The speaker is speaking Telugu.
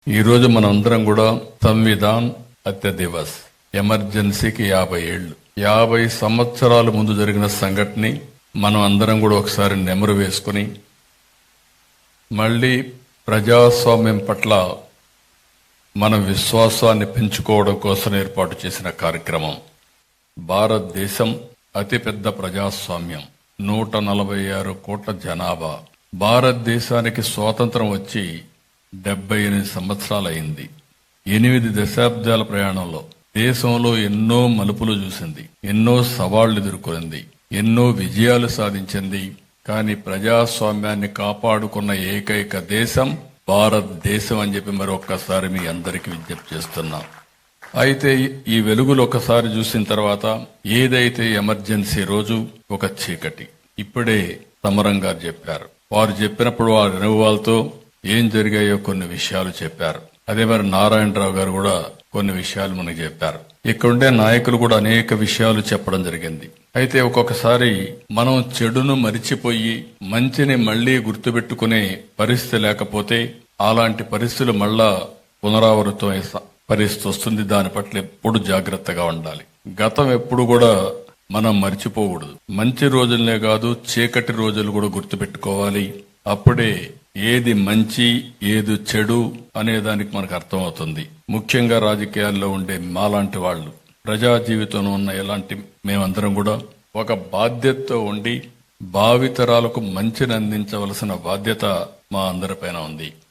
ఈ రోజు మనందరం కూడా సంవిధాన్ హత్య దివస్, ఎమర్జెన్సీకి 50 ఏళ్లు. 50 సంవత్సరాల ముందు జరిగిన సంఘటన మనం అందరం కూడా ఒకసారి నెమరు వేసుకుని మళ్ళీ ప్రజాస్వామ్యం పట్ల మన విశ్వాసాన్ని పెంచుకోవడం కోసం ఏర్పాటు చేసిన కార్యక్రమం. భారతదేశం అతిపెద్ద ప్రజాస్వామ్యం, 146 కోట్ల జనాభా. భారతదేశానికి స్వాతంత్రం వచ్చి 78 సంవత్సరాలైంది. 8 దశాబ్దాల ప్రయాణంలో దేశంలో ఎన్నో మలుపులు చూసింది, ఎన్నో సవాళ్లు ఎదుర్కొంది, ఎన్నో విజయాలు సాధించింది. కానీ ప్రజాస్వామ్యాన్ని కాపాడుకున్న ఏకైక దేశం భారతదేశం అని చెప్పి మరొక్కసారి మీ అందరికీ విజ్ఞప్తి చేస్తున్నా. అయితే ఈ వెలుగులు ఒకసారి చూసిన తర్వాత ఏదైతే ఎమర్జెన్సీ రోజు ఒక చీకటి. ఇప్పుడే సమరం గారు చెప్పారు. వారు చెప్పినప్పుడు వారి అనుభవాలతో ఏం జరిగాయో కొన్ని విషయాలు చెప్పారు. అదే మరి నారాయణరావు గారు కూడా కొన్ని విషయాలు మనకు చెప్పారు. ఇక్కడుండే నాయకులు కూడా అనేక విషయాలు చెప్పడం జరిగింది. అయితే ఒక్కొక్కసారి మనం చెడును మరిచిపోయి మంచిని మళ్లీ గుర్తుపెట్టుకునే పరిస్థితి లేకపోతే అలాంటి పరిస్థితులు మళ్ళా పునరావృతమై పరిస్థితి వస్తుంది. దాని పట్ల ఎప్పుడు జాగ్రత్తగా ఉండాలి. గతం ఎప్పుడు కూడా మనం మర్చిపోకూడదు. మంచి రోజులనే కాదు, చీకటి రోజులు కూడా గుర్తుపెట్టుకోవాలి. అప్పుడే ఏది మంచి ఏది చెడు అనే దానికి మనకు అర్థమవుతుంది. ముఖ్యంగా రాజకీయాల్లో ఉండే మాలాంటి వాళ్ళు, ప్రజా జీవితంలో ఉన్న ఎలాంటి మేమందరం కూడా ఒక బాధ్యతతో ఉండి భావితరాలకు మంచిని అందించవలసిన బాధ్యత మా అందరిపైన ఉంది.